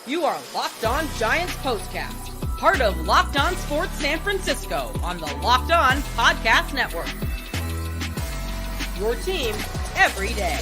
You are Locked On Giants Postcast, part of Locked On Sports San Francisco on the Locked On Podcast Network. Your team every day.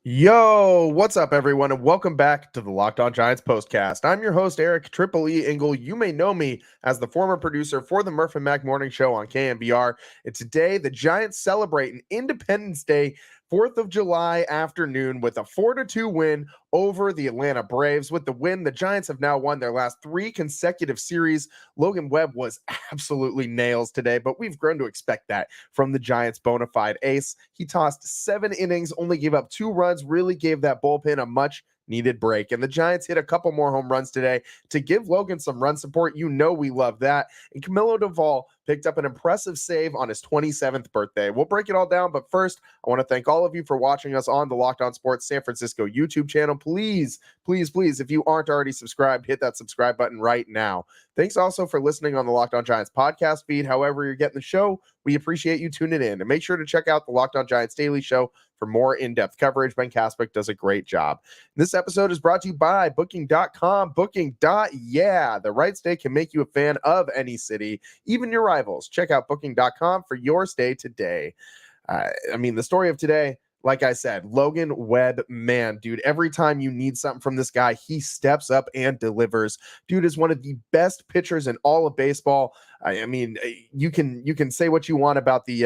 Yo, what's up, everyone, and welcome back to the Locked On Giants Postcast. I'm your host, Eric Triple E Engel. You may know me as the former producer for the Murph and Mac Morning Show on KMBR. And today, the Giants celebrate an Independence Day 4th of July afternoon with a 4-2 win over the Atlanta Braves. With the win, the Giants have now won their last 3 consecutive series. Logan Webb was absolutely nails today, but we've grown to expect that from the Giants' bona fide ace. He tossed 7 innings, only gave up 2 runs, really gave that bullpen a much needed break. And the Giants hit a couple more home runs today to give Logan some run support. You know we love that. And Camilo Doval picked up an impressive save on his 27th birthday. We'll break it all down, but first, I want to thank all of you for watching us on the Locked On Sports San Francisco YouTube channel. Please, if you aren't already subscribed, hit that subscribe button right now. Thanks also for listening on the Locked On Giants podcast feed. However you're getting the show, we appreciate you tuning in. And make sure to check out the Locked On Giants Daily Show for more in-depth coverage. Ben Kaspick does a great job. This episode is brought to you by Booking.com. Booking.yeah. The right stay can make you a fan of any city, even your rivals. Check out Booking.com for your stay today. The story of today, like I said, Logan Webb, man, dude, every time you need something from this guy, he steps up and delivers. Dude is one of the best pitchers in all of baseball. You can say what you want about the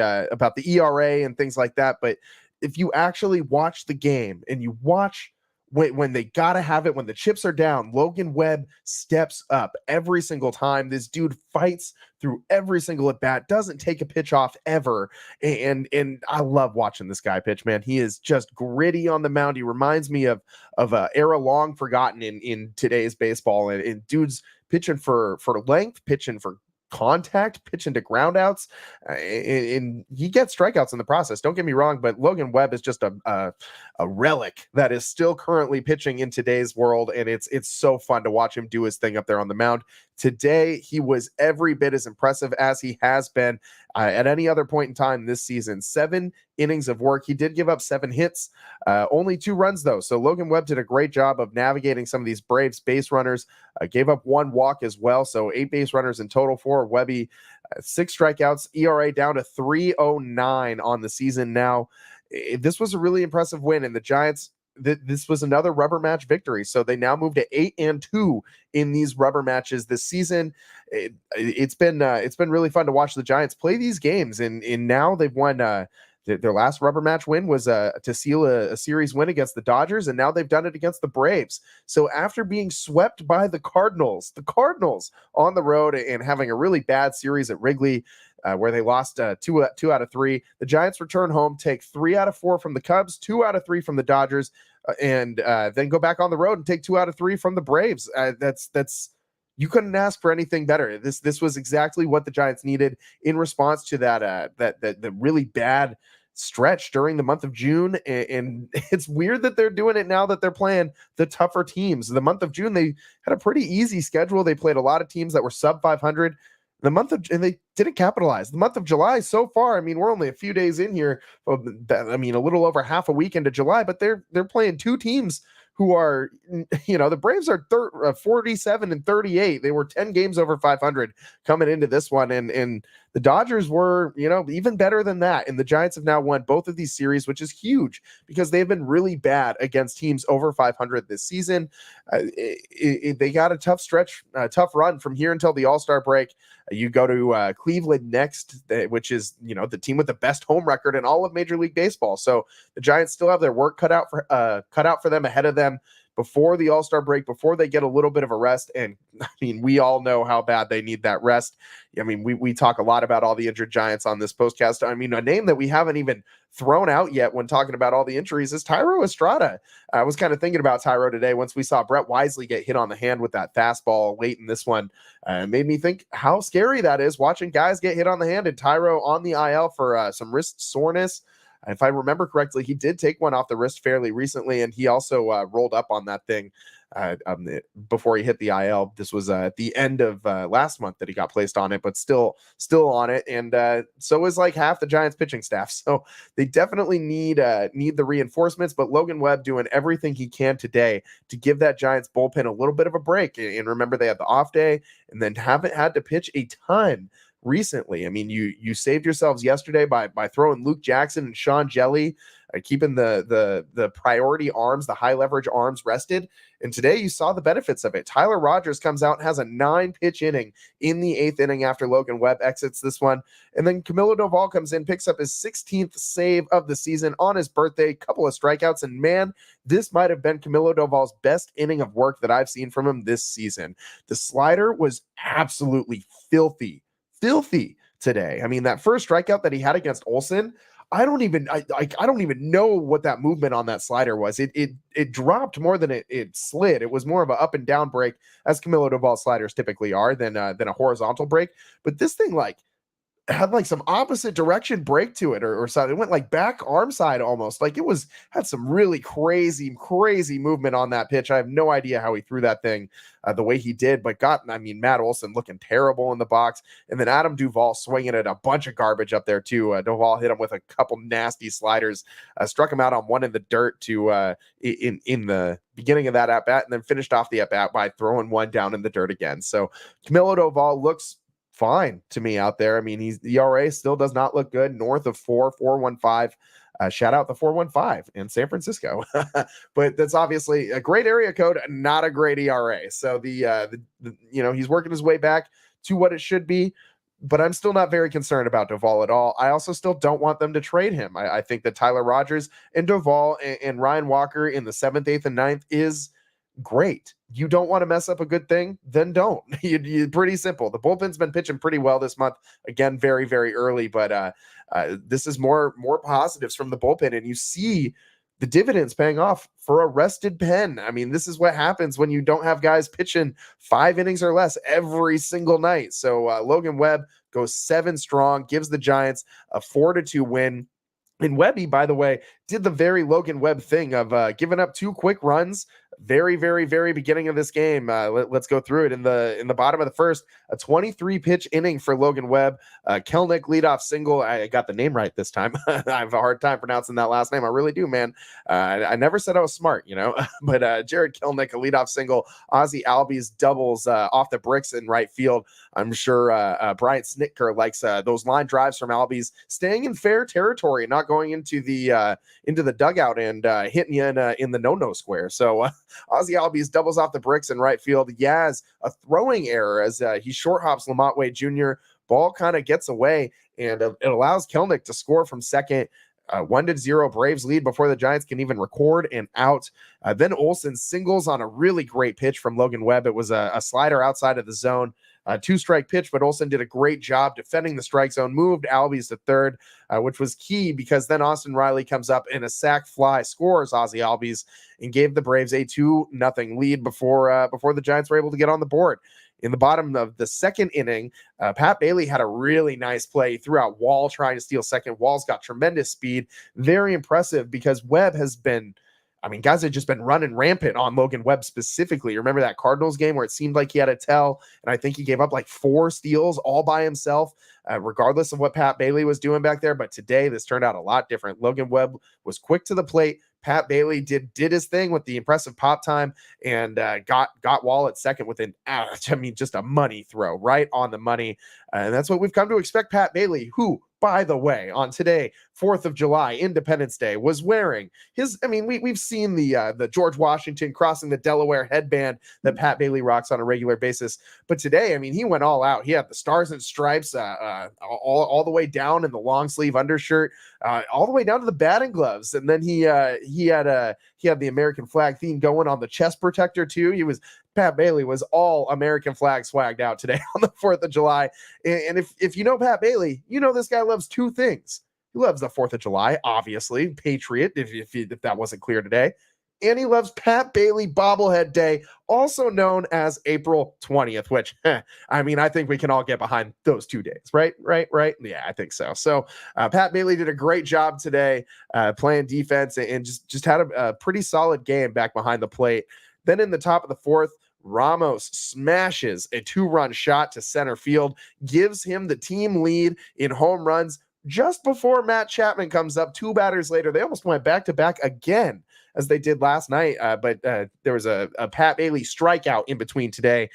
ERA and things like that, but if you actually watch the game and you watch when they gotta have it, when the chips are down, Logan Webb steps up every single time. This dude fights through every single at bat, doesn't take a pitch off ever. And I love watching this guy pitch, man. He is just gritty on the mound. He reminds me of an era long forgotten in today's baseball. And dude's pitching for length, pitching for contact, pitching to groundouts, and he gets strikeouts in the process. Don't get me wrong, but Logan Webb is just a relic that is still currently pitching in today's world, and it's so fun to watch him do his thing up there on the mound. Today, he was every bit as impressive as he has been at any other point in time this season. 7 innings of work. He did give up 7 hits, only 2 runs, though. So Logan Webb did a great job of navigating some of these Braves base runners, gave up 1 walk as well. So 8 base runners in total for Webby, 6 strikeouts, ERA down to 3.09 on the season now. This was a really impressive win, and the Giants, this was another rubber match victory. So they now move to 8-2 in these rubber matches this season. It's been really fun to watch the Giants play these games, and now they've won. Their last rubber match win was to seal a series win against the Dodgers, and now they've done it against the Braves. So after being swept by the Cardinals on the road and having a really bad series at Wrigley, where they lost 2 out of 3, the Giants return home, take 3 out of 4 from the Cubs, 2 out of 3 from the Dodgers, and then go back on the road and take 2 out of 3 from the Braves. That's you couldn't ask for anything better. This was exactly what the Giants needed in response to that really bad stretch during the month of June. And it's weird that they're doing it now that they're playing the tougher teams. The month of June, they had a pretty easy schedule. They played a lot of teams that were sub 500. And they didn't capitalize. The month of July so far, we're only a few days in here. A little over half a week into July, but they're playing 2 teams who are, the Braves are 47-38. They were 10 games over 500 coming into this one. And the Dodgers were, even better than that. And the Giants have now won both of these series, which is huge because they've been really bad against teams over 500 this season. They got a tough stretch, tough run from here until the All-Star break. You go to Cleveland next, which is, the team with the best home record in all of Major League Baseball. So the Giants still have their work cut out for them ahead of them before the All-Star break, before they get a little bit of a rest. And we all know how bad they need that rest. We talk a lot about all the injured Giants on this postcast. A name that we haven't even thrown out yet when talking about all the injuries is Thairo Estrada. I was kind of thinking about Thairo today once we saw Brett Wisely get hit on the hand with that fastball late in this one. Made me think how scary that is, watching guys get hit on the hand, and Thairo on the IL for some wrist soreness. If I remember correctly, he did take one off the wrist fairly recently, and he also rolled up on that thing before he hit the IL. This was at the end of last month that he got placed on it, but still on it. And so is like half the Giants pitching staff. So they definitely need the reinforcements, but Logan Webb doing everything he can today to give that Giants bullpen a little bit of a break. And remember, they had the off day and then haven't had to pitch a ton recently. I mean, you saved yourselves yesterday by throwing Luke Jackson and Sean Jelly, keeping the priority arms, the high leverage arms rested. And today you saw the benefits of it. Tyler Rogers comes out and has a 9-pitch inning in the 8th inning after Logan Webb exits this one. And then Camilo Doval comes in, picks up his 16th save of the season on his birthday, couple of strikeouts. And man, this might have been Camilo Doval's best inning of work that I've seen from him this season. The slider was absolutely filthy today. I mean, that first strikeout that he had against Olsen, I don't even know what that movement on that slider was. It dropped more than it slid. It was more of an up and down break, as Camilo Doval sliders typically are, than a horizontal break. But this thing had like some opposite direction break to it or something. It went like back arm side almost. Like had some really crazy movement on that pitch. I have no idea how he threw that thing the way he did, but Matt Olson looking terrible in the box. And then Adam Duvall swinging at a bunch of garbage up there too. Duvall hit him with a couple nasty sliders, struck him out on one in the dirt in the beginning of that at bat, and then finished off the at bat by throwing one down in the dirt again. So Camilo Doval looks fine to me out there. I mean, the ERA still does not look good, north of 4.15. Shout out the 415 in San Francisco. But that's obviously a great area code, not a great ERA. So he's working his way back to what it should be, but I'm still not very concerned about Doval at all. I also still don't want them to trade him. I think that Tyler Rogers and Doval and Ryan Walker in the 7th, 8th, and 9th is great. You don't want to mess up a good thing, then don't. You pretty simple. The bullpen's been pitching pretty well this month. Again, very, very early, but this is more positives from the bullpen, and you see the dividends paying off for a rested pen. I mean, this is what happens when you don't have guys pitching 5 innings or less every single night. So Logan Webb goes 7 strong, gives the Giants a 4-2 win. And Webby, by the way, did the very Logan Webb thing of giving up 2 quick runs very, very, very beginning of this game. Let's go through it. In the bottom of the first, a 23-pitch inning for Logan Webb. Kelnick leadoff single. I got the name right this time. I have a hard time pronouncing that last name. I really do, man. I never said I was smart, but Jared Kelnick, a leadoff single. Ozzie Albies doubles off the bricks in right field. I'm sure Bryant Snitker likes those line drives from Albies, staying in fair territory, not going into the dugout and hitting you in the no no-square. So Ozzie Albies doubles off the bricks in right field. Yaz, a throwing error as he short hops Lamont Wade Jr. Ball kind of gets away, and it allows Kelnick to score from second. 1-0 Braves lead before the Giants can even record and out. Then Olsen singles on a really great pitch from Logan Webb. It was a slider outside of the zone. 2-strike pitch, but Olsen did a great job defending the strike zone, moved Albies to third, which was key because then Austin Riley comes up and a sac fly scores Ozzie Albies and gave the Braves a 2-0 lead before the Giants were able to get on the board. In the bottom of the second inning, Pat Bailey had a really nice play. He threw out Wall trying to steal second. Wall's got tremendous speed. Very impressive because Webb has been, guys have just been running rampant on Logan Webb specifically. Remember that Cardinals game where it seemed like he had a tell, and I think he gave up like 4 steals all by himself, regardless of what Pat Bailey was doing back there. But today, this turned out a lot different. Logan Webb was quick to the plate. Pat Bailey did his thing with the impressive pop time and got Wall at second with just a money throw right on the money. And that's what we've come to expect. Pat Bailey, who, by the way, on today, 4th of July, Independence Day, was wearing his, we've seen the George Washington crossing the Delaware headband that Pat Bailey rocks on a regular basis. But today, he went all out. He had the stars and stripes all the way down in the long sleeve undershirt, all the way down to the batting gloves. And then he had the American flag theme going on the chest protector too. Pat Bailey was all American flag swagged out today on the 4th of July. And if you know Pat Bailey, this guy loves 2 things. He loves the 4th of July, obviously, patriot, if that wasn't clear today. and he loves Pat Bailey bobblehead day, also known as April 20th, which, I mean, I think we can all get behind those 2 days, right? Yeah, I think so. So Pat Bailey did a great job today playing defense and just had a pretty solid game back behind the plate. Then in the top of the fourth, Ramos smashes a 2-run shot to center field, gives him the team lead in home runs just before Matt Chapman comes up. 2 batters later, they almost went back-to-back again, as they did last night. But there was a Pat Bailey strikeout in between today,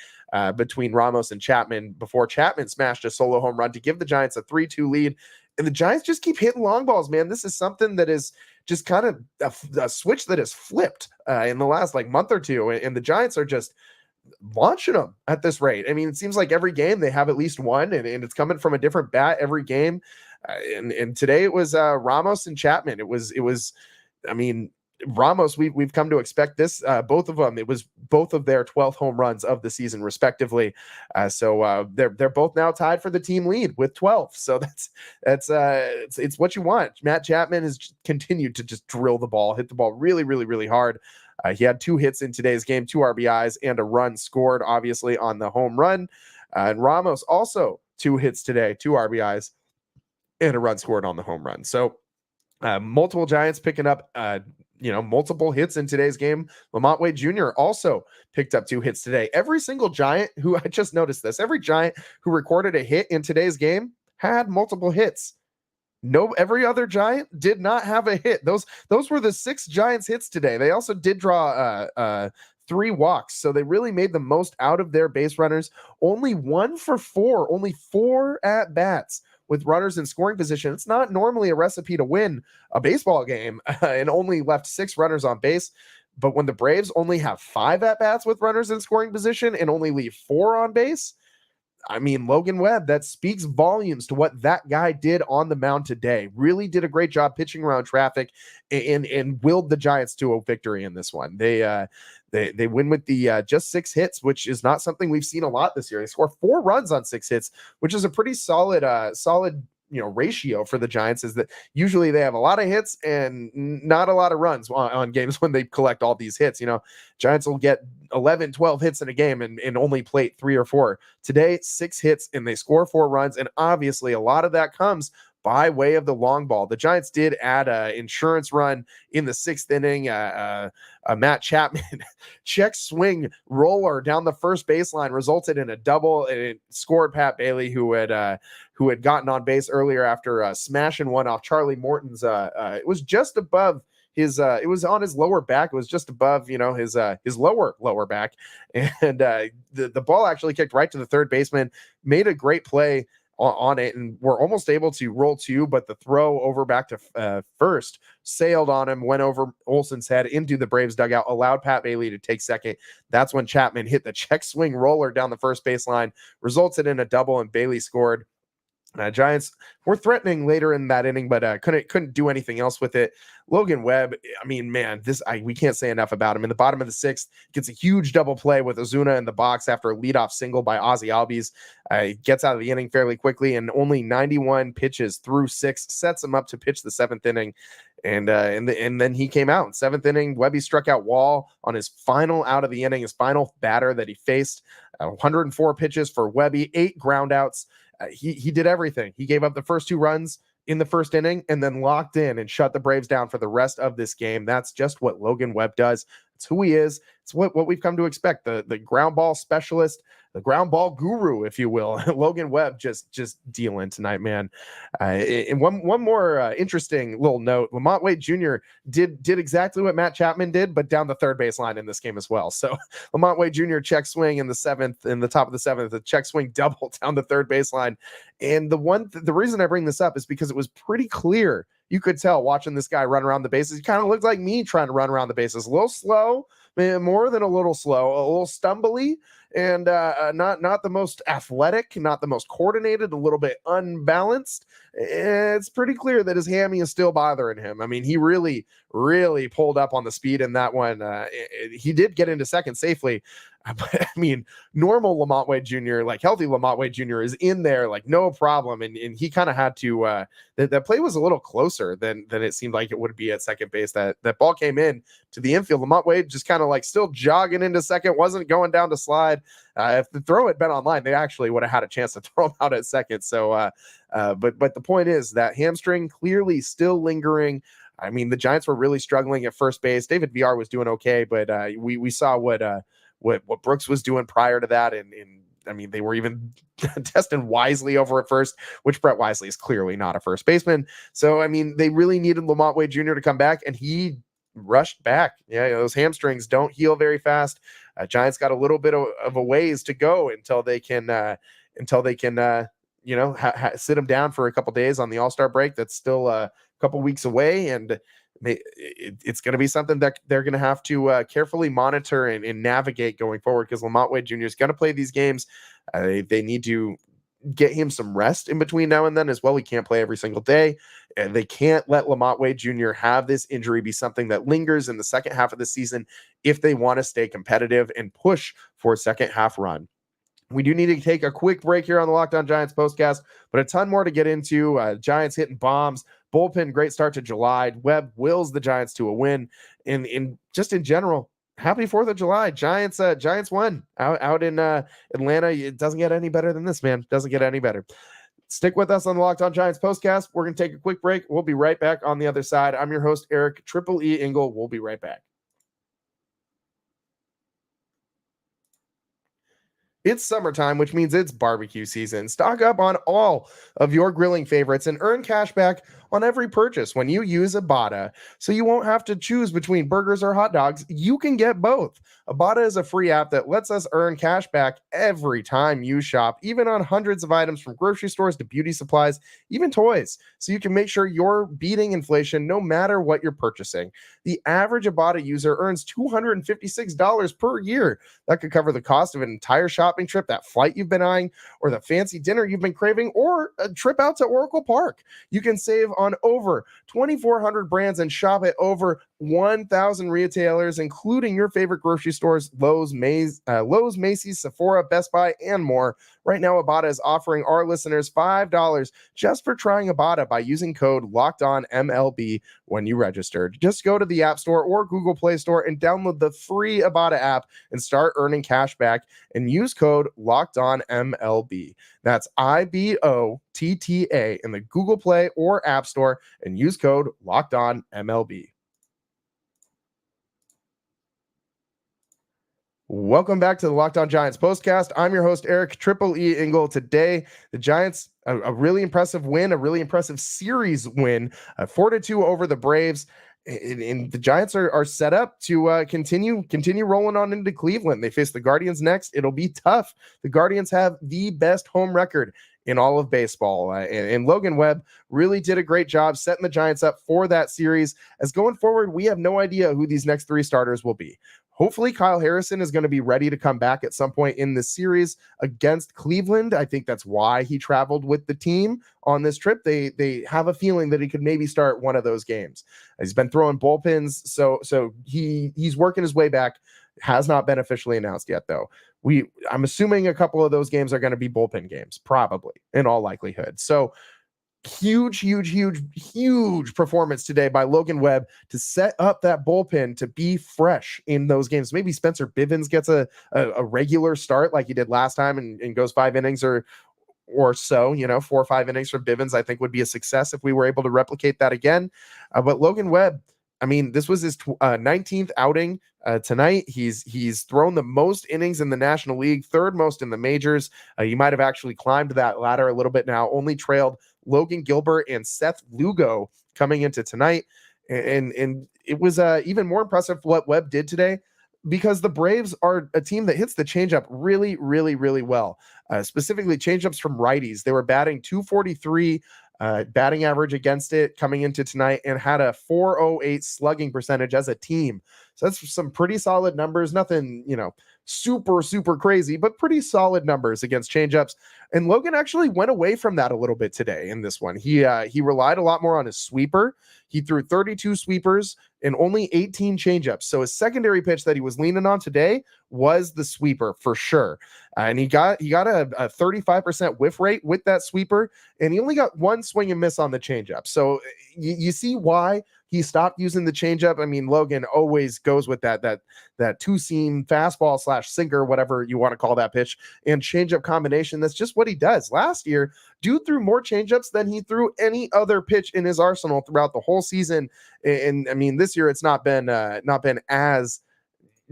between Ramos and Chapman, before Chapman smashed a solo home run to give the Giants a 3-2 lead. And the Giants just keep hitting long balls, man. This is something that is just kind of a switch that has flipped in the last month or two. And the Giants are just launching them at this rate. I mean, it seems like every game they have at least one, and it's coming from a different bat every game. And today it was Ramos and Chapman. It was, I mean, Ramos, we've come to expect this, both of them. It was both of their 12th home runs of the season, respectively. So they're both now tied for the team lead with 12. So it's what you want. Matt Chapman has continued to just drill the ball, hit the ball really, really, really hard. He had 2 hits in today's game, 2 RBIs, and a run scored, obviously, on the home run. And Ramos also 2 hits today, 2 RBIs, and a run scored on the home run. So multiple Giants picking up multiple hits in today's game. Lamont Wade Jr. also picked up 2 hits today. Every single Giant who, I just noticed this, every Giant who recorded a hit in today's game had multiple hits. Every other Giant did not have a hit. Those were the 6 Giants hits today. They also did draw 3 walks, so they really made the most out of their base runners. Only 1 for 4, only 4 at bats with runners in scoring position. It's not normally a recipe to win a baseball game, and only left 6 runners on base. But when the Braves only have 5 at bats with runners in scoring position and only leave 4 on base, I mean, Logan Webb, that speaks volumes to what that guy did on the mound today. Really did a great job pitching around traffic and willed the Giants to a victory in this one. They win with the just 6 hits, which is not something we've seen a lot this year. They score 4 runs on 6 hits, which is a pretty solid ratio for the Giants. Is that usually they have a lot of hits and not a lot of runs on games when they collect all these hits. Giants will get 11, 12 hits in a game and only plate 3 or 4. Today, 6 hits and they score 4 runs. And obviously a lot of that comes by way of the long ball. The Giants did add an insurance run in the 6th inning. Matt Chapman check swing roller down the first baseline resulted in a double, and it scored Pat Bailey, who had gotten on base earlier after smashing one off Charlie Morton's. It was just above his. It was on his lower back. It was just above his lower back, and the ball actually kicked right to the third baseman. Made a great play on it, and we're almost able to roll 2, but the throw over back to first sailed on him, went over Olsen's head into the Braves dugout, allowed Pat Bailey to take second. That's when Chapman hit the check swing roller down the first baseline, resulted in a double, and Bailey scored. Giants were threatening later in that inning, but couldn't do anything else with it. Logan Webb, I mean, man, we can't say enough about him. In the bottom of the 6th, gets a huge double play with Ozuna in the box after a leadoff single by Ozzy Albies. Gets out of the inning fairly quickly, and only 91 pitches through 6 sets him up to pitch the 7th inning. And then he came out in 7th inning. Webby struck out Wall on his final out of the inning, his final batter that he faced. 104 pitches for Webby, 8 groundouts. He did everything. He gave up the first 2 runs in the first inning and then locked in and shut the Braves down for the rest of this game. That's just what Logan Webb does. It's who he is. It's what we've come to expect. The ground ball specialist, the ground ball guru, if you will. Logan Webb just dealing tonight, man. And one more interesting little note: Lamont Wade Jr. did exactly what Matt Chapman did, but down the third baseline in this game as well. So Lamont Wade Jr. check swing in the 7th, in the top of the 7th, the check swing double down the third baseline. And the reason I bring this up is because it was pretty clear. You could tell watching this guy run around the bases. He kind of looked like me trying to run around the bases. A little slow, more than a little slow, a little stumbly, and not the most athletic, not the most coordinated, a little bit unbalanced. It's pretty clear that his hammy is still bothering him. I mean, he really, really pulled up on the speed in that one. He did get into second safely, I mean, normal Lamont Wade Jr., like healthy Lamont Wade Jr. is in there, like no problem. And he kind of had to, that play was a little closer than it seemed like it would be at second base. That ball came in to the infield. Lamont Wade just kind of like still jogging into second, wasn't going down to slide. If the throw had been online, they actually would have had a chance to throw him out at second. So, but the point is that hamstring clearly still lingering. I mean, the Giants were really struggling at first base. David VR was doing okay, but we saw what Brooks was doing prior to that, and I mean, they were even testing Wisely over at first, which Brett Wisely is clearly not a first baseman. So, I mean, they really needed Lamont Wade Jr. to come back, and he rushed back. Yeah, those hamstrings don't heal very fast. Giants got a little bit of a ways to go until they can sit him down for a couple days on the All-Star break. That's still a couple weeks away, and it's going to be something that they're going to have to carefully monitor and navigate going forward, because Lamont Wade Jr. is going to play these games. They need to get him some rest in between now and then as well. He can't play every single day, and they can't let Lamont Wade Jr. have this injury be something that lingers in the second half of the season if they want to stay competitive and push for a second half run. We do need to take a quick break here on the Locked On Giants postcast, but a ton more to get into. Giants hitting bombs, bullpen, great start to July. Webb wills the Giants to a win. And just in general, happy 4th of July. Giants won out in Atlanta. It doesn't get any better than this, man. Doesn't get any better. Stick with us on the Locked On Giants postcast. We're going to take a quick break. We'll be right back on the other side. I'm your host, Eric Triple E Engel. We'll be right back. It's summertime, which means it's barbecue season. Stock up on all of your grilling favorites and earn cash back on every purchase when you use Ibotta. So you won't have to choose between burgers or hot dogs. You can get both. Ibotta is a free app that lets us earn cash back every time you shop, even on hundreds of items from grocery stores to beauty supplies, even toys. So you can make sure you're beating inflation no matter what you're purchasing. The average Ibotta user earns $256 per year. That could cover the cost of an entire shopping trip, that flight you've been eyeing, or the fancy dinner you've been craving, or a trip out to Oracle Park. You can save on over 2,400 brands and shop at over 1,000 retailers, including your favorite grocery stores, Lowe's, Macy's, Sephora, Best Buy, and more. Right now, Ibotta is offering our listeners $5 just for trying Ibotta by using code LOCKEDONMLB when you register. Just go to the App Store or Google Play Store and download the free Ibotta app and start earning cash back and use code LOCKEDONMLB. That's IBOTTA in the Google Play or App Store and use code LOCKEDONMLB. Welcome back to the Locked On Giants postcast. I'm your host, Eric Triple E Engel. Today, the Giants, a really impressive win, a really impressive series win, 4-2 over the Braves. And the Giants are set up to continue rolling on into Cleveland. They face the Guardians next. It'll be tough. The Guardians have the best home record in all of baseball. And Logan Webb really did a great job setting the Giants up for that series. As going forward, we have no idea who these next three starters will be. Hopefully, Kyle Harrison is going to be ready to come back at some point in this series against Cleveland. I think that's why he traveled with the team on this trip. They have a feeling that he could maybe start one of those games. He's been throwing bullpens, so he's working his way back. Has not been officially announced yet, though. I'm assuming a couple of those games are going to be bullpen games, probably, in all likelihood. So huge performance today by Logan Webb to set up that bullpen to be fresh in those games. Maybe Spencer Bivens gets a regular start like he did last time and goes 5 innings or so, 4 or 5 innings from Bivens, I think would be a success if we were able to replicate that again. But Logan Webb, I mean, this was his 19th outing tonight. He's thrown the most innings in the National League, third most in the majors. He might have actually climbed that ladder a little bit now, only trailed Logan Gilbert and Seth Lugo coming into tonight. And it was even more impressive what Webb did today, because the Braves are a team that hits the changeup really well, specifically changeups from righties. They were batting .243 batting average against it coming into tonight and had a .408 slugging percentage as a team. So that's some pretty solid numbers. Nothing, super crazy, but pretty solid numbers against changeups. And Logan actually went away from that a little bit today in this one. He relied a lot more on his sweeper. He threw 32 sweepers and only 18 changeups. So his secondary pitch that he was leaning on today was the sweeper for sure. And he got a 35% whiff rate with that sweeper, and he only got one swing and miss on the changeup. So you see why he stopped using the changeup. I mean, Logan always goes with that two-seam fastball / sinker, whatever you want to call that pitch, and changeup combination. That's just what he does. Last year, dude threw more changeups than he threw any other pitch in his arsenal throughout the whole season. And I mean, this year it's not been as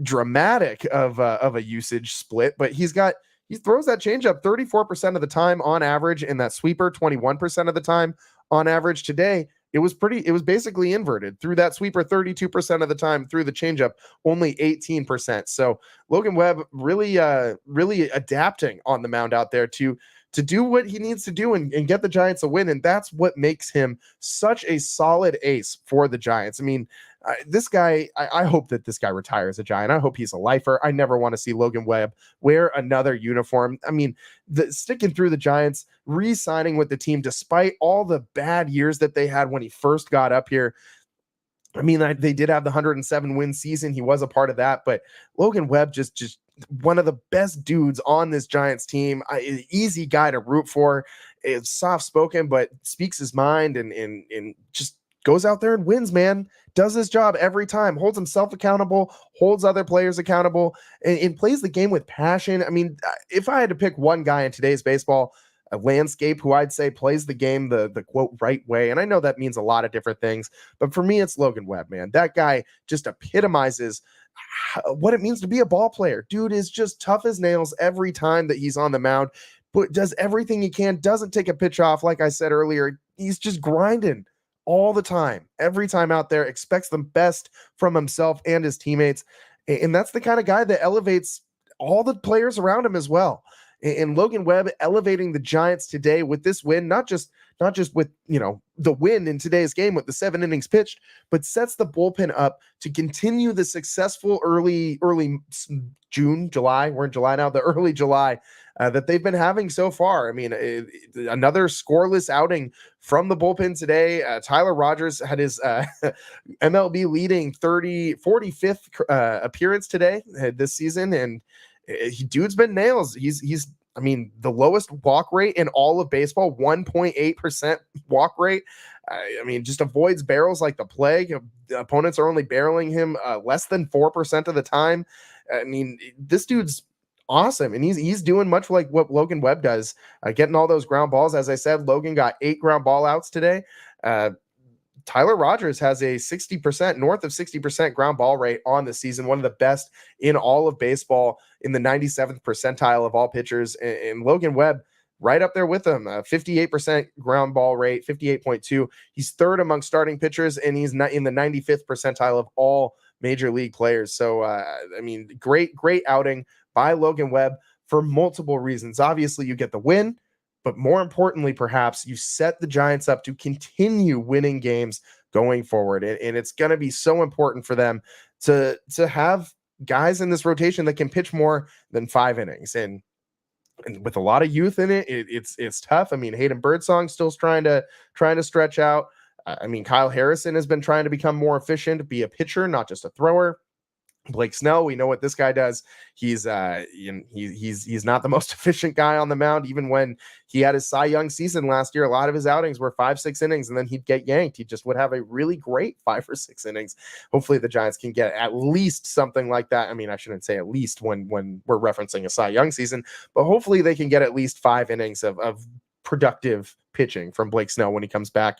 dramatic of a usage split, but he throws that changeup 34% of the time on average, and that sweeper 21% of the time on average. Today it was basically inverted. Through that sweeper 32% of the time, through the changeup only 18%. So Logan Webb really adapting on the mound out there to do what he needs to do and get the Giants a win. And that's what makes him such a solid ace for the Giants. I mean, this guy, I hope that this guy retires a Giant. I hope he's a lifer. I never want to see Logan Webb wear another uniform. I mean, sticking through the Giants, re-signing with the team despite all the bad years that they had when he first got up here. I mean, they did have the 107 win season. He was a part of that, but Logan Webb just one of the best dudes on this Giants team. Easy guy to root for. It's soft-spoken, but speaks his mind and just goes out there and wins, man. Does his job every time, holds himself accountable, holds other players accountable, and plays the game with passion. I mean, if I had to pick one guy in today's baseball landscape who I'd say plays the game the quote right way, and I know that means a lot of different things, but for me, it's Logan Webb, man. That guy just epitomizes what it means to be a ball player. Dude is just tough as nails every time that he's on the mound, but does everything he can, doesn't take a pitch off. Like I said earlier, he's just grinding all the time, every time out there, expects the best from himself and his teammates. And that's the kind of guy that elevates all the players around him as well. And Logan Webb elevating the Giants today with this win, not just with, the win in today's game with the 7 innings pitched, but sets the bullpen up to continue the successful early June, July. We're in July now, the early July that they've been having so far. I mean, another scoreless outing from the bullpen today. Tyler Rogers had his MLB leading 45th appearance today this season, and dude's been nails. He's I mean, the lowest walk rate in all of baseball, 1.8% walk rate. I mean, just avoids barrels like the plague. The opponents are only barreling him less than 4% of the time. I mean, this dude's awesome, and he's doing much like what Logan Webb does, getting all those ground balls. As I said, Logan got 8 ground ball outs today. Tyler Rogers has a 60%, north of 60% ground ball rate on the season, one of the best in all of baseball, in the 97th percentile of all pitchers. And Logan Webb right up there with him, 58% ground ball rate, 58.2. He's third among starting pitchers, and he's not in the 95th percentile of all major league players. So, I mean, great outing by Logan Webb for multiple reasons. Obviously, you get the win, but more importantly, perhaps, you set the Giants up to continue winning games going forward. And it's going to be so important for them to have guys in this rotation that can pitch more than 5 innings. And with a lot of youth in it, it's tough. I mean, Hayden Birdsong still's trying to stretch out. I mean, Kyle Harrison has been trying to become more efficient, be a pitcher, not just a thrower. Blake Snell, we know what this guy does. He's not the most efficient guy on the mound. Even when he had his Cy Young season last year, a lot of his outings were 5-6 innings, and then he'd get yanked. He just would have a really great 5 or 6 innings. Hopefully the Giants can get at least something like that. I mean, I shouldn't say at least when we're referencing a Cy Young season, but hopefully they can get at least 5 innings of productive pitching from Blake Snell when he comes back.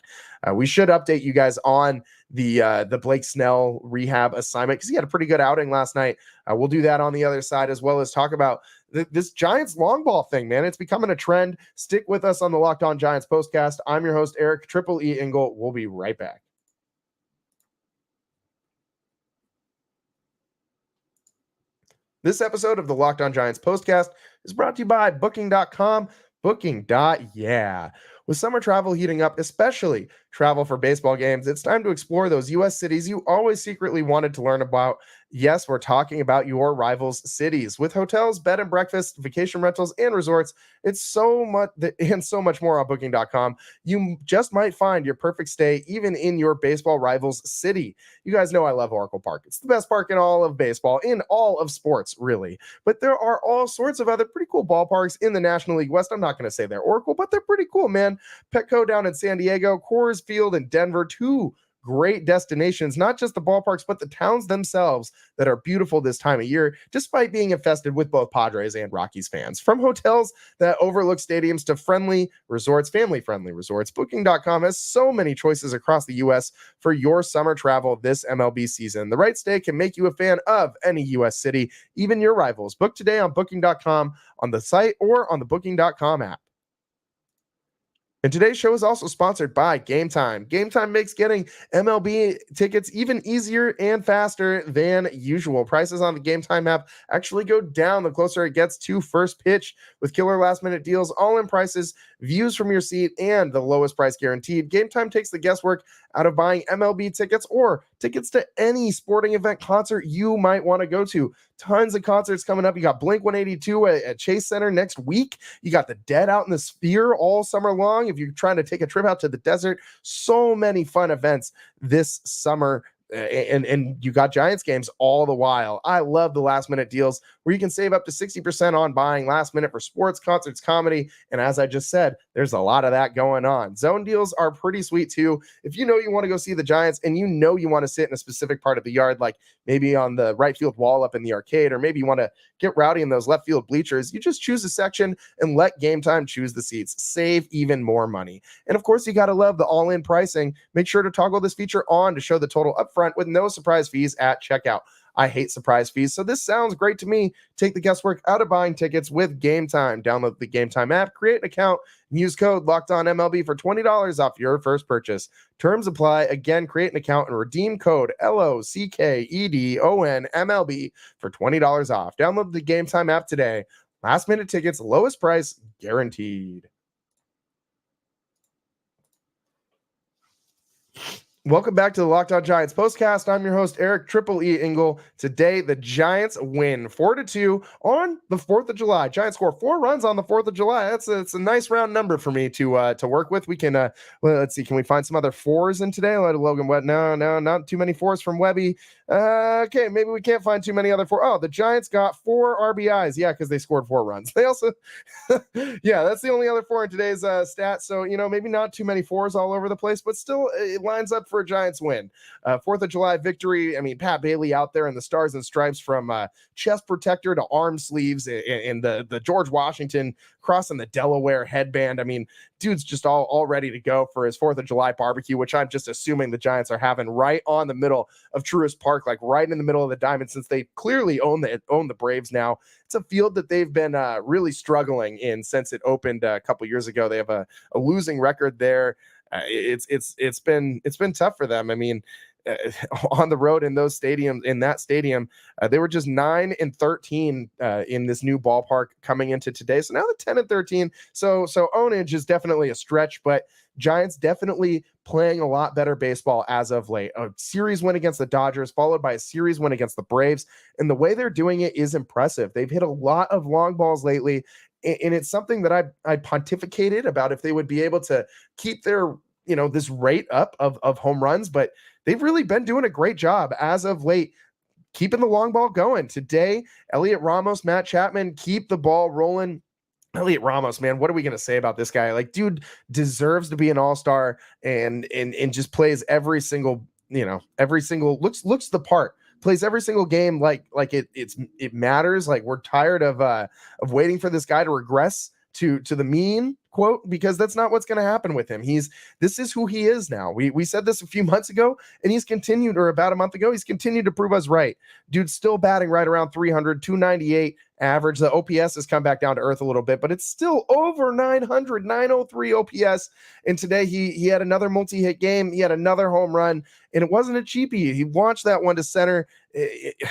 We should update you guys on the Blake Snell rehab assignment, because he had a pretty good outing last night. We'll do that on the other side, as well as talk about this Giants long ball thing, man. It's becoming a trend. Stick with us on the Locked On Giants postcast. I'm your host, Eric Triple E Engel. We'll be right back. This episode of the Locked On Giants postcast is brought to you by Booking.com. Booking.yeah. With summer travel heating up, especially travel for baseball games, it's time to explore those U.S. cities you always secretly wanted to learn about. Yes, we're talking about your rivals' cities. With hotels, bed and breakfast, vacation rentals, and resorts, it's so much and so much more on Booking.com. You just might find your perfect stay even in your baseball rivals' city. You guys know I love Oracle Park. It's the best park in all of baseball, in all of sports, really. But there are all sorts of other pretty cool ballparks in the National League West. I'm not going to say they're Oracle, but they're pretty cool, man. Petco down in San Diego, Coors Field in Denver, two great destinations, not just the ballparks, but the towns themselves that are beautiful this time of year, despite being infested with both Padres and Rockies fans. From hotels that overlook stadiums to friendly resorts, family-friendly resorts, Booking.com has so many choices across the U.S. for your summer travel this MLB season. The right stay can make you a fan of any U.S. city, even your rivals. Book today on Booking.com on the site or on the Booking.com app. And today's show is also sponsored by Game Time. Game Time makes getting MLB tickets even easier and faster than usual. Prices on the Game Time app actually go down the closer it gets to first pitch with killer last-minute deals, all-in prices, views from your seat, and the lowest price guaranteed. Game Time takes the guesswork out of buying MLB tickets or tickets to any sporting event concert you might want to go to. Tons of concerts coming up. You got Blink-182 at Chase Center next week. You got the Dead out in the Sphere all summer long. If you're trying to take a trip out to the desert, so many fun events this summer. And you got Giants games all the while. I love the last minute deals where you can save up to 60% on buying last minute for sports, concerts, comedy. And as I just said, there's a lot of that going on. Zone deals are pretty sweet too. If you know you want to go see the Giants and you know you want to sit in a specific part of the yard, like maybe on the right field wall up in the arcade, or maybe you want to get rowdy in those left field bleachers, you just choose a section and let Game Time choose the seats. Save even more money. And of course, you got to love the all-in pricing. Make sure to toggle this feature on to show the total upfront with no surprise fees at checkout. I hate surprise fees, so this sounds great to me. Take the guesswork out of buying tickets with Game Time. Download the Game Time app, create an account, and use code LOCKEDONMLB for $20 off your first purchase. Terms apply. Again, create an account and redeem code LOCKEDONMLB for $20 off. Download the Game Time app today. Last minute tickets, lowest price guaranteed. Welcome back to the Locked On Giants postcast. I'm your host, Eric Triple E Engel. Today, the Giants win 4-2 on the 4th of July. Giants score 4 runs on the 4th of July. It's a nice round number for me to work with. We can, let's see, can we find some other 4s in today? Logan Webb. No, not too many 4s from Webby. Okay, maybe we can't find too many other 4. Oh, the Giants got 4 RBIs. Yeah, because they scored 4 runs. They also, yeah, that's the only other 4 in today's stats. So, maybe not too many 4s all over the place, but still it lines up for a Giants win. 4th of July victory. I mean, Pat Bailey out there in the stars and stripes from chest protector to arm sleeves and the George Washington crossing the Delaware headband. I mean, dude's just all ready to go for his 4th of July barbecue, which I'm just assuming the Giants are having right on the middle of Truist Park, like right in the middle of the diamond, since they clearly own the Braves now. It's a field that they've been really struggling in since it opened a couple years ago. They have a losing record there. It's been tough for them. I mean, on the road in those stadiums, in that stadium, they were just 9-13 in this new ballpark coming into today. So now they're 10-13. So ownage is definitely a stretch, but Giants definitely playing a lot better baseball as of late. A series win against the Dodgers, followed by a series win against the Braves. And the way they're doing it is impressive. They've hit a lot of long balls lately. And it's something that I pontificated about if they would be able to keep their, this rate up of home runs, but they've really been doing a great job as of late, keeping the long ball going. Today, Elliot Ramos, Matt Chapman, keep the ball rolling. Elliot Ramos, man, what are we going to say about this guy? Like, dude deserves to be an all-star and just plays every single, looks the part. Plays every single game like it matters. Like, we're tired of waiting for this guy to regress to the mean, quote, because that's not what's going to happen with him. This is who he is now. We said this a few months ago, and he's continued, or about a month ago, he's continued to prove us right. Dude's still batting right around 300, 298 average. The OPS has come back down to earth a little bit, but it's still over 900, 903 OPS. And today he had another multi-hit game. He had another home run, and it wasn't a cheapie. He launched that one to center.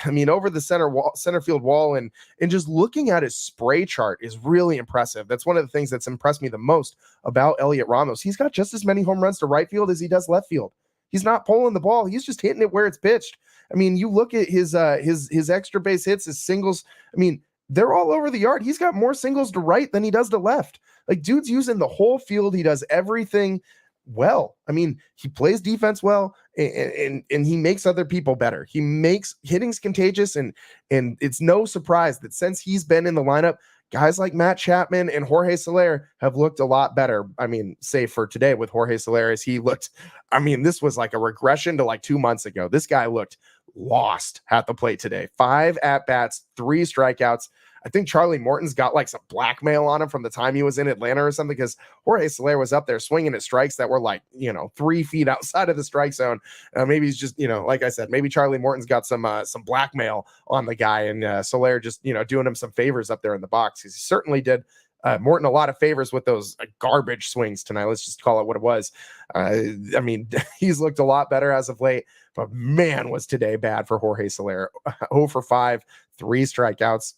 I mean, over the center field wall, and just looking at his spray chart is really impressive. That's one of the things that's impressed me the most about Elliot Ramos. He's got just as many home runs to right field as he does left field. He's not pulling the ball. He's just hitting it where it's pitched. I mean, you look at his extra base hits, his singles. I mean, they're all over the yard. He's got more singles to right than he does to left. Like, dude's using the whole field. He does everything well. I mean, he plays defense well, and he makes other people better. He makes hitting's contagious, and it's no surprise that since he's been in the lineup, guys like Matt Chapman and Jorge Soler have looked a lot better. I mean, save for today with Jorge Soler, as he looked, I mean, this was like a regression to like 2 months ago. This guy looked lost at the plate today. 5 at-bats, 3 strikeouts. I think Charlie Morton's got like some blackmail on him from the time he was in Atlanta or something, because Jorge Soler was up there swinging at strikes that were like, 3 feet outside of the strike zone. Maybe he's just, like I said, maybe Charlie Morton's got some blackmail on the guy, and Soler just, doing him some favors up there in the box, because he certainly did Morton a lot of favors with those garbage swings tonight. Let's just call it what it was. I mean, he's looked a lot better as of late, but man, was today bad for Jorge Soler. 0 for 5, 3 strikeouts.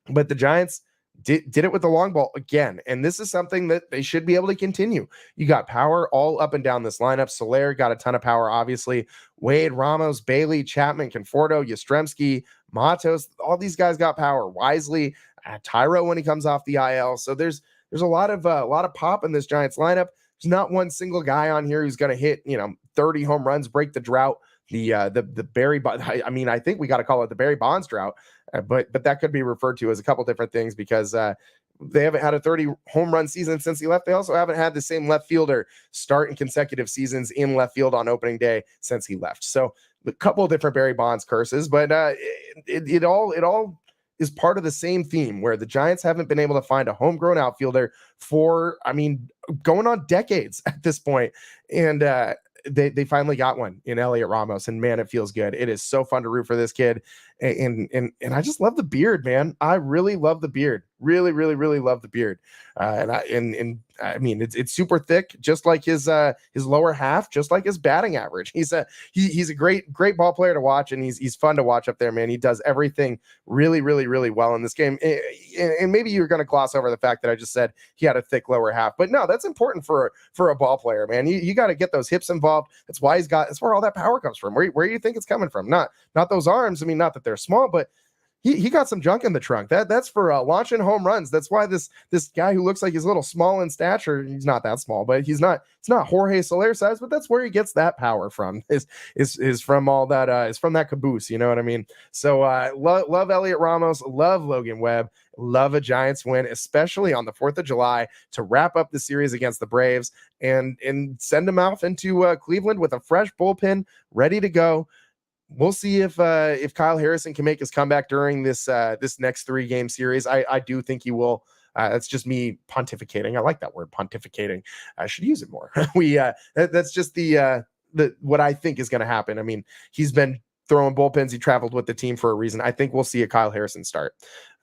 But the Giants did it with the long ball again. And this is something that they should be able to continue. You got power all up and down this lineup. Soler got a ton of power, obviously. Wade, Ramos, Bailey, Chapman, Conforto, Yastrzemski, Matos, all these guys got power. Wisely, Tyro when he comes off the IL. So there's a lot of pop in this Giants lineup. There's not one single guy on here who's going to hit, 30 home runs, break the drought. The Barry, I mean, I think we got to call it the Barry Bonds drought, but that could be referred to as a couple different things, because they haven't had a 30 home run season since he left. They also haven't had the same left fielder start in consecutive seasons in left field on opening day since he left. So a couple of different Barry Bonds curses, but it all is part of the same theme, where the Giants haven't been able to find a homegrown outfielder for, I mean, going on decades at this point. And they finally got one in Elliot Ramos, and man, it feels good. It is so fun to root for this kid. And I just love the beard, man. I really love the beard. Really, really, really love the beard. And I mean, it's super thick, just like his lower half, just like his batting average. He's a great ball player to watch, and he's fun to watch up there, man. He does everything really, really, really well in this game. And maybe you're going to gloss over the fact that I just said he had a thick lower half, but no, that's important for a ball player, man. You got to get those hips involved. That's where all that power comes from. Where do you think it's coming from? Not those arms. I mean, not that they're small, but he got some junk in the trunk. That's for launching home runs. That's why this guy who looks like he's a little small in stature, he's not that small, but it's not Jorge Soler size, but that's where he gets that power from. Is from all that is from that caboose, you know what I mean? So love Elliot Ramos, love Logan Webb, love a Giants win, especially on the 4th of July, to wrap up the series against the Braves and send them off into Cleveland with a fresh bullpen ready to go. We'll see if Kyle Harrison can make his comeback during this next 3-game series. I do think he will. That's just me pontificating. I like that word, pontificating. I should use it more. That's just the what I think is going to happen. I mean, he's been throwing bullpens. He traveled with the team for a reason. I think we'll see a Kyle Harrison start.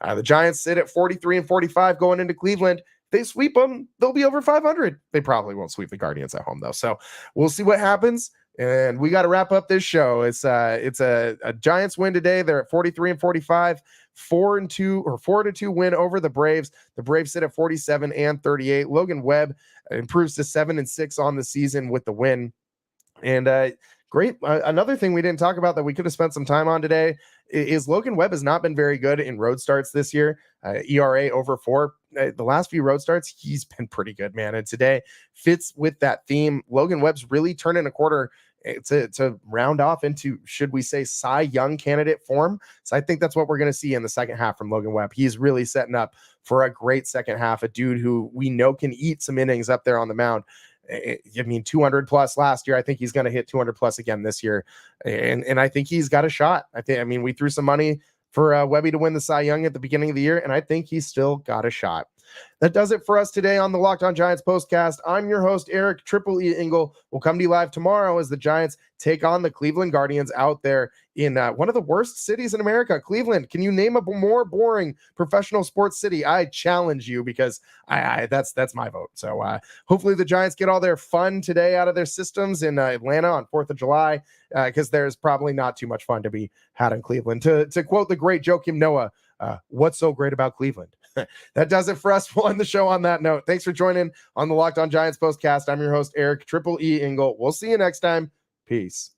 The Giants sit at 43-45 going into Cleveland. They sweep them, they'll be over 500. They probably won't sweep the Guardians at home, though. So we'll see what happens. And we got to wrap up this show. It's a Giants win today. They're at 43-45, 4-2 win over the Braves. The Braves sit at 47-38. Logan Webb improves to 7-6 on the season with the win. And great. Another thing we didn't talk about that we could have spent some time on today is Logan Webb has not been very good in road starts this year. ERA over 4. The last few road starts, he's been pretty good, man. And today fits with that theme. Logan Webb's really turning a quarter to round off into, should we say, Cy Young candidate form. So I think that's what we're going to see in the second half from Logan Webb. He's really setting up for a great second half, a dude who we know can eat some innings up there on the mound. I mean, 200 plus last year. I think he's going to hit 200 plus again this year. And I think he's got a shot. I mean, we threw some money for Webby to win the Cy Young at the beginning of the year, and I think he's still got a shot. That does it for us today on the Locked On Giants postcast. I'm your host, Eric Triple E Engel. We'll come to you live tomorrow as the Giants take on the Cleveland Guardians out there in one of the worst cities in America, Cleveland. Can you name a more boring professional sports city? I challenge you, because that's my vote. So hopefully the Giants get all their fun today out of their systems in Atlanta on 4th of July, because there's probably not too much fun to be had in Cleveland. To quote the great Joakim Noah, what's so great about Cleveland? That does it for us. We'll end the show on that note. Thanks for joining on the Locked On Giants postcast. I'm your host, Eric Triple E Engel. We'll see you next time. Peace.